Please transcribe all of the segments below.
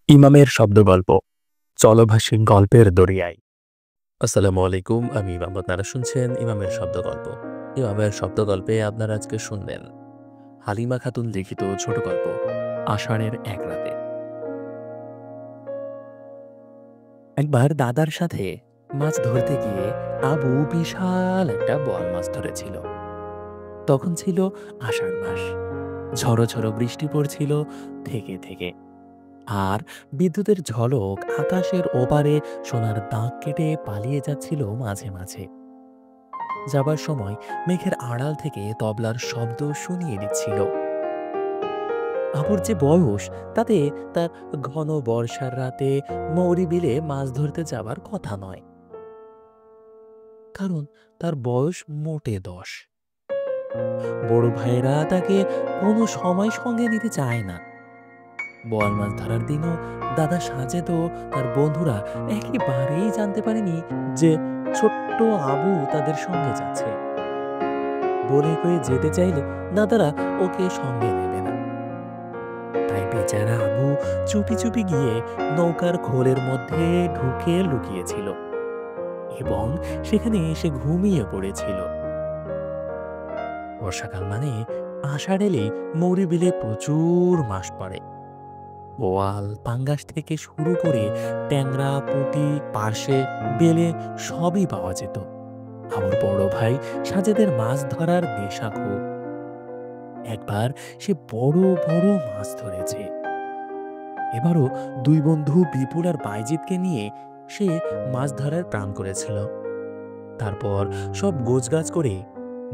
ইমামের শব্দগল্প চলভাষী গল্পের দরিয়ায়। আসসালামু আলাইকুম, আমি ইমাম। আপনারা শুনছেন ইমামের শব্দগল্প। ইমামের শব্দগল্পে আপনারা আজকে শুনবেন হালিমা খাতুন লিখিত ছোট গল্প আষাঢ়ের এক রাতে। একবার দাদার সাথে মাছ ধরতে গিয়ে আবু বিশাল একটা বোয়াল মাছ ধরেছিল। তখন ছিল আষাঢ় মাস, ঝড়ো ঝড়ো বৃষ্টি পড়ছিল থেকে থেকে, আর বিদ্যুতের ঝলক আকাশের ওপারে সোনার দাগ কেটে পালিয়ে যাচ্ছিল মাঝে মাঝে। যাবার সময় মেঘের আড়াল থেকে তবলার শব্দ শুনিয়ে দিচ্ছিল। আবুর যে বয়স, তাতে তার ঘন বর্ষার রাতে মৌরি বিলে মাছ ধরতে যাবার কথা নয়, কারণ তার বয়স মোটে 10। বড় ভাইয়েরা তাকে কোনো সময় সঙ্গে নিতে চায় না। বোয়াল মাছ ধরার দিনও দাদা সাজেদ ও তার বন্ধুরা একেবারেই জানতে পারেনি যে ছোট্ট আবু তাদের সঙ্গে যাচ্ছে। বলে কয়ে যেতে চাইলে দাদারা ওকে সঙ্গে নেবে না। তাই বেচারা আবু চুপি চুপি গিয়ে নৌকার খোলের মধ্যে ঢুকে লুকিয়েছিল এবং সেখানে এসে ঘুমিয়ে পড়েছিল। বর্ষাকাল মানে আষাঢ় এলেই মৌরি বিলে প্রচুর মাছ পড়ে। বোয়াল, পাঙ্গাস থেকে শুরু করে ট্যাংরা, পুঁটি, পার্শে, বেলে সবই পাওয়া যেত। আমার বড় ভাই সাজেদের মাছ ধরার নেশা খুব। একবার সে বড় বড় মাছ ধরেছে। এবারও দুই বন্ধু বিপুল আর বাইজিৎকে নিয়ে সে মাছ ধরার প্রাণ করেছিল। তারপর সব গোছগাছ করে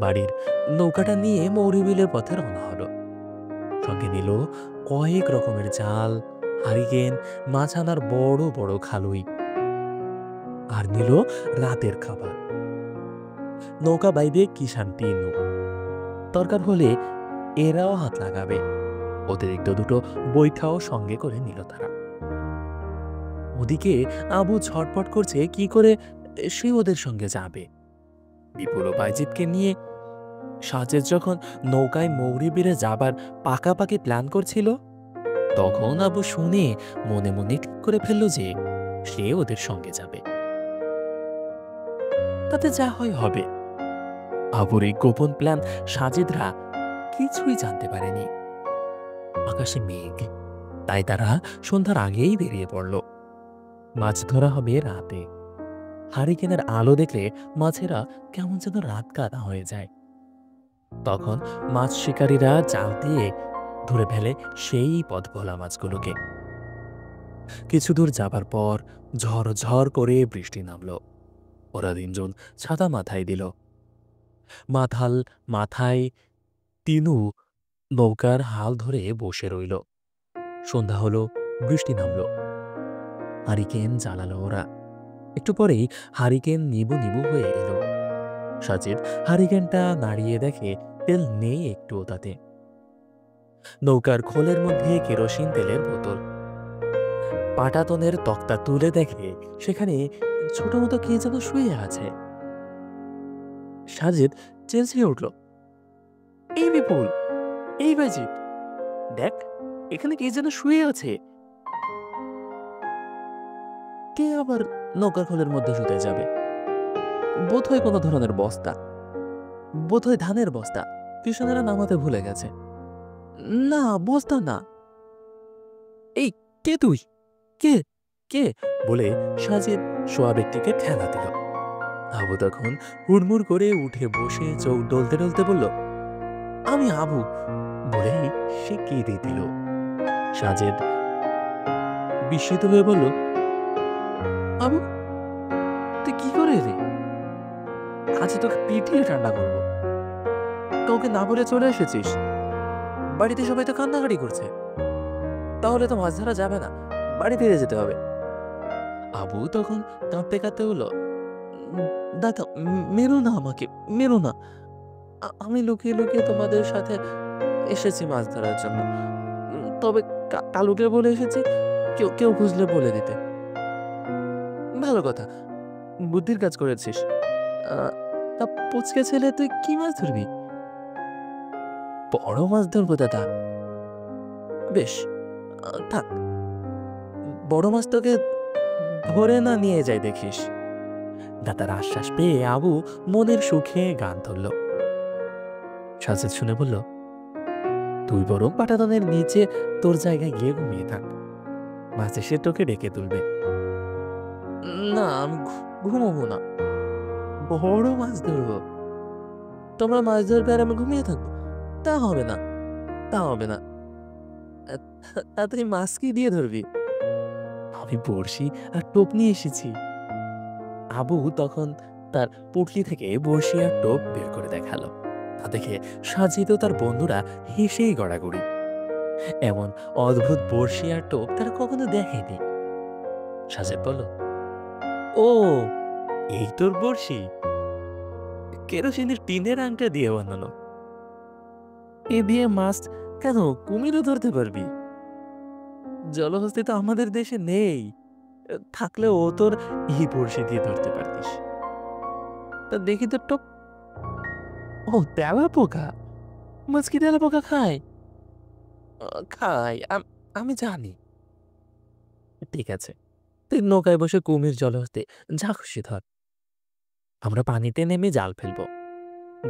বাড়ির নৌকাটা নিয়ে মৌরিবিলের পথে রওনা হলো। সঙ্গে নিল কয়েক রকমের জাল, হারিকেন, মাছ আনার বড় বড় খালুই, আর নিল রাতের খাবার। নৌকা বাইবে কিষান তিনু, দরকার হলে এরাও হাত লাগাবে। অতিরিক্ত দুটো বৈঠাও সঙ্গে করে নিল তারা। ওদিকে আবু ছটপট করছে কি করে সে ওদের সঙ্গে যাবে। বিপুল ও বাইজিৎকে নিয়ে সাজেদ যখন নৌকায় মৌরি বিলে যাবার পাকাপাকি প্ল্যান করছিল, তখন আবু শুনে মনে মনে ঠিক করে ফেলল যে সে ওদের সঙ্গে যাবে। তাতে যা হয় হবে। আবুর এই গোপন প্ল্যান সাজেদরা কিছুই জানতে পারেনি। আকাশে মেঘ, তাই তারা সন্ধ্যার আগেই বেরিয়ে পড়ল। মাছ ধরা হবে রাতে। হারিকেনের আলো দেখলে মাছেরা কেমন যেন রাত কানা হয়ে যায়। তখন মাছ শিকারীরা জাল দিয়ে ধরে ফেলে সেই পথভোলা মাছগুলোকে। কিছু দূর যাবার পর ঝড় ঝড় করে বৃষ্টি নামল। ওরা তিনজন ছাতা মাথায় দিল। মাথাল মাথায় তিনু নৌকার হাল ধরে বসে রইল। সন্ধ্যা হলো, বৃষ্টি নামল। হারিকেন জ্বালালো ওরা। একটু পরেই হারিকেন নিবু নিবু হয়ে এলো। সাজেদ হারিকেনটা নাড়িয়ে দেখে তেল নেই একটুও তাতে। নৌকার খোলের মধ্যে কেরোসিন তেলের বোতল। পাটাতনের তক্তা তুলে দেখে সেখানে ছোট মতো কে যেন শুয়ে আছে। সাজেদ চেঁচিয়ে উঠল, এই বিপুল, এই বাইজিৎ, দেখ এখানে কে যেন শুয়ে আছে। কে আবার নৌকার খোলের মধ্যে শুতে যাবে? বোধহয় কোনো ধরনের বস্তা, বোধহয় ধানের বস্তা। কৃষকেরা নামাতে ভুলে গেছে। না, বস্তা না। এই, কে তুই? কে কে বলে সাজেদ শোয়া ব্যক্তিকে ঠেলা দিল। আবু তখন হুড়মুড় করে উঠে বসে চোখ ডলতে ডলতে বলল, আমি আবু, বলেই সে কেঁদে দিল। সাজেদ বিস্মিত হয়ে বলল, আবু, তুই কি করে এলি? আজ তোকে পিটিয়ে ঠান্ডা করবো। কাউকে না বলে চলে এসেছিস? বাড়িতে সবাই তো কান্নাকাটি করছে। তাহলে তো মাছ ধরা যাবে না, বাড়ি ফিরে যেতে হবে। আবু তখন কাঁদতে কাঁদতে বলল, দাদা, মেরো না আমাকে, মেরো না। আমি লুকিয়ে লুকিয়ে তোমাদের সাথে এসেছি মাছ ধরার জন্য। তবে কালুকে বলে এসেছি কেউ কেউ খুঁজলে বলে দিতে। ভালো কথা, বুদ্ধির কাজ করেছিস। তা পুচকে ছেলে, তুই কি মাছ ধরবি? বড় মাছ ধরবো দাদা। বেশ, থাক, বড় মাছ তোকে ধরে না নিয়ে যায় দেখিস। দাদার আশ্বাস পেয়ে আবু মনের সুখে গান ধরল। সাজেদ শুনে বলল, তুই বরং পাটাতনের নিচে তোর জায়গায় গিয়ে ঘুমিয়ে থাক, মাছ এসে তোকে ডেকে তুলবে। না, আমি ঘুমাবো না, বড় মাছ ধরবো। তোমরা মাছ ধরবে আর আমি ঘুমিয়ে থাকবো? তা হবে না, তা হবে না। তুই মাছ কি দিয়ে ধরবি? আমি বড়শি আর টোপ নিয়ে এসেছি। আবু তখন তার পুটলি থেকে বড়শি আর টোপ বের করে দেখালো। তা দেখে সাজিদ ও তার বন্ধুরা হেসেই গড়াগড়ি। এমন অদ্ভুত বড়শি আর টোপ তারা কখনো দেখেনি। সাজিদ বলল, ও, এই তোর বড়শি? কেরোসিনের টিনের আংটা দিয়ে বানানো। এ দিয়ে মাছ কেন, কুমিরও ধরতে পারবি? জলহস্তি তো আমাদের দেশে নেই, থাকলেও ও তোর এই বড়শি দিয়ে ধরতে পারতিস। তা দেখি তোর টোপ। ও, তেলা পোকা। মাছ কি তেলা পোকা খায়? খায়, আমি জানি। ঠিক আছে, তুই নৌকায় বসে কুমির, জলহস্তি যা খুশি ধর, আমরা পানিতে নেমে জাল ফেলবো।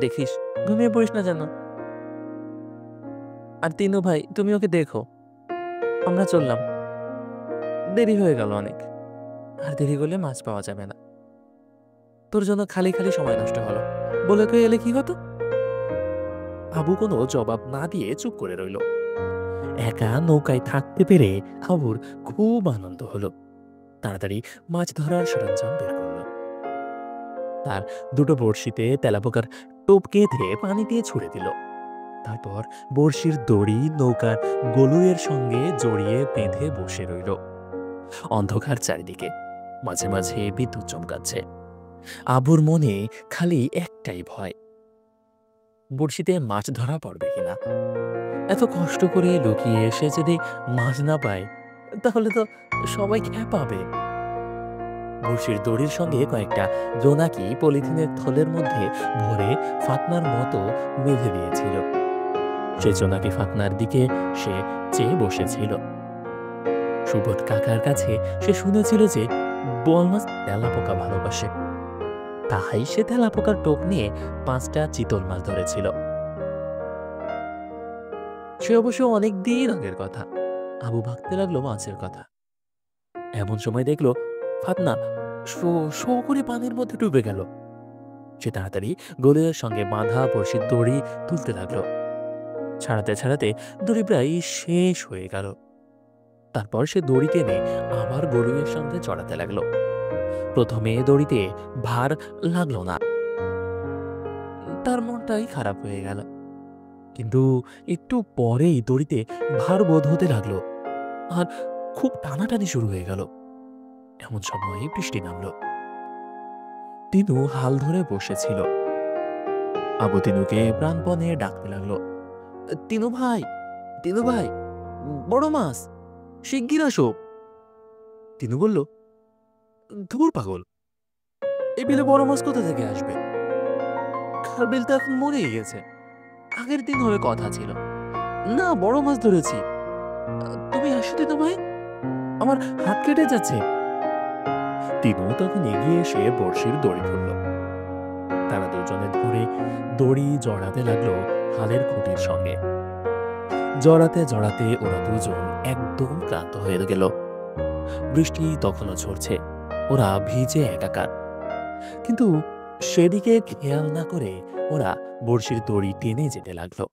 দেখিস ঘুমিয়ে পড়িস না যেন। আর তিনু ভাই, তুমি ওকে দেখো। আমরা চললাম, দেরি হয়ে গেল অনেক, আর দেরি করলে মাছ পাওয়া যাবে না। তোর জন্য খালি খালি সময় নষ্ট হলো, বলে কয়ে এলে কি হতো? আবু কোনো জবাব না দিয়ে চুপ করে রইল। একা নৌকায় থাকতে পেরে আবুর খুব আনন্দ হলো। তাড়াতাড়ি মাছ ধরার সরঞ্জাম বের করলো। তার দুটো বড়শিতে তেলাপোকার টোপ গেঁথে পানি দিয়ে ছুড়ে দিল। তারপর বড়শির দড়ি নৌকার গলুয়ের সঙ্গে জড়িয়ে বেঁধে বসে রইল। অন্ধকার চারিদিকে, মাঝে মাঝে বিদ্যুৎ চমকাচ্ছে। আবুর মনে খালি একটাই ভয়, বড়শিতে মাছ ধরা পড়বে কিনা। এত কষ্ট করে লুকিয়ে এসে যদি মাছ না পায়, তাহলে তো সবাই খেপাবে। বড়শির দড়ির সঙ্গে কয়েকটা জোনাকি পলিথিনের থলের মধ্যে ভরে ফাতনার মতো বেঁধে দিয়েছিল। সে জোনাকি ফাতনার দিকে সে চেয়ে বসেছিল। সুবোধ কাকার কাছে সে শুনেছিল যে বোয়াল মাছ তেলাপোকা ভালোবাসে, তাই সে তেলাপোকার টোপ নিয়ে 5টা চিতল মাছ ধরেছিল। সে অবশ্য অনেক দিন আগের কথা। আবু ভাবতে লাগলো মাছের কথা। এমন সময় দেখলো ফাতনা শো শো করে পানির মধ্যে ডুবে গেল। সে তাড়াতাড়ি গলুয়ের সঙ্গে বাঁধা বড়শির দড়ি তুলতে লাগলো। ছাড়াতে ছাড়াতে দড়ি প্রায় শেষ হয়ে গেল। তারপর সে দড়ি টেনে আবার গলুয়ের সঙ্গে চড়াতে লাগলো। প্রথমে দড়িতে ভার লাগলো না, তার মনটাই খারাপ হয়ে গেল। কিন্তু একটু পরেই দড়িতে ভার বোধ হতে লাগলো আর খুব টানাটানি শুরু হয়ে গেল। এমন সময় বৃষ্টি নামলো। তিনু হাল ধরে বসেছিল। আবু তিনুকে প্রাণপণে ডাকতে লাগলো, তিনু ভাই, তিনু ভাই, বড় মাছ, শিগগির আসো। তিনু বলল, ধুর পাগল, এই বিলে বড় মাছ কোথা থেকে আসবে? খাল বিল তো এখন মরেই গেছে, আগের দিন হয়ে কথা ছিল। না, বড় মাছ ধরেছি। তুমি আসো তিনু ভাই, আমার হাত কেটে যাচ্ছে। তিনু তখন এগিয়ে এসে বড়শির দড়ি ধরল। তারা দুজনে ধরে দড়ি জড়াতে লাগলো হালের খুঁটির সঙ্গে। জড়াতে জড়াতে ওরা দুজন একদম ক্লান্ত হয়ে গেল। বৃষ্টি তখনও ঝরছে, ওরা ভিজে একাকার। কিন্তু সেদিকে খেয়াল না করে ওরা বড়শির দড়ি টেনে যেতে লাগলো।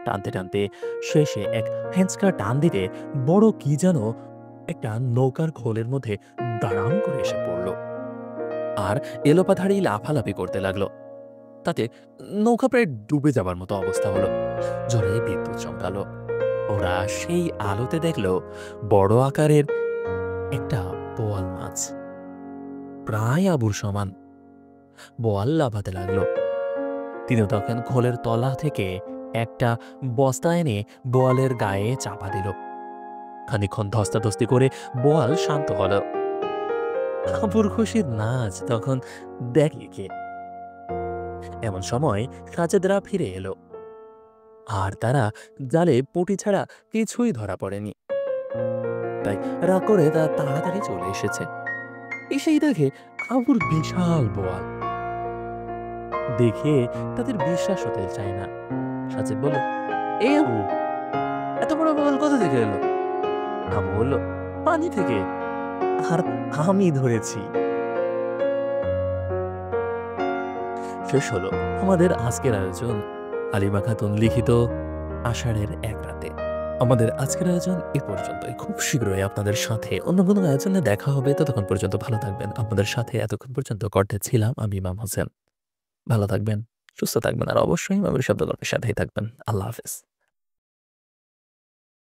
টানতে টানতে শেষে এক হেঁচকা টান দিতে বড় কি যেন একটা নৌকার খোলের মধ্যে দাঁড়াম করে এসে পড়ল আর এলোপাথাড়ি লাফালাফি করতে লাগলো। তাতে নৌকা প্রায় ডুবে যাবার মতো অবস্থা হলো। জোরে বিদ্যুৎ চমকালো। ওরা সেই আলোতে দেখল বড় আকারের একটা বোয়াল মাছ, প্রায় আবুর সমান। বোয়াল লাফাতে লাগলো। তিনি তখন খোলের তলা থেকে একটা বস্তা এনে বোয়ালের গায়ে চাপা দিল। খানিকক্ষণ ধস্তাধস্তি করে বোয়াল শান্ত হলো। আবুর খুশির নাচ তখন দেখে কে। এমন সময় সাজেদরা ফিরে এলো, আর তারা জালে পুঁটি ছাড়া কিছুই ধরা পড়েনি। তাই রাগ করে তা তাড়াতাড়ি চলে এসেছে। এসেই দেখে আবুর বিশাল বোয়াল। দেখে তাদের বিশ্বাস হতে চায় না। সাজিদ বলল, "এ আবু, এত বড় বোয়াল কোথা থেকে এলো?" আবু বলল, "পানি থেকে। আর আমি ধরেছি।" শেষ হলো আমাদের আজকের আয়োজন। হালিমা খাতুন লিখিত আষাঢ়ের এক রাতে। আমাদের আজকের আয়োজন এ পর্যন্তই। খুব শীঘ্রই আপনাদের সাথে অন্য কোনো আয়োজনে দেখা হবে। ততক্ষণ পর্যন্ত ভালো থাকবেন। আপনাদের সাথে এতক্ষণ পর্যন্ত কণ্ঠে ছিলাম আমি ইমাম হোসেন। ভালো থাকবেন, সুস্থ থাকবেন আর অবশ্যই ইমামের শব্দকল্পের সাথেই থাকবেন। আল্লাহ হাফেজ।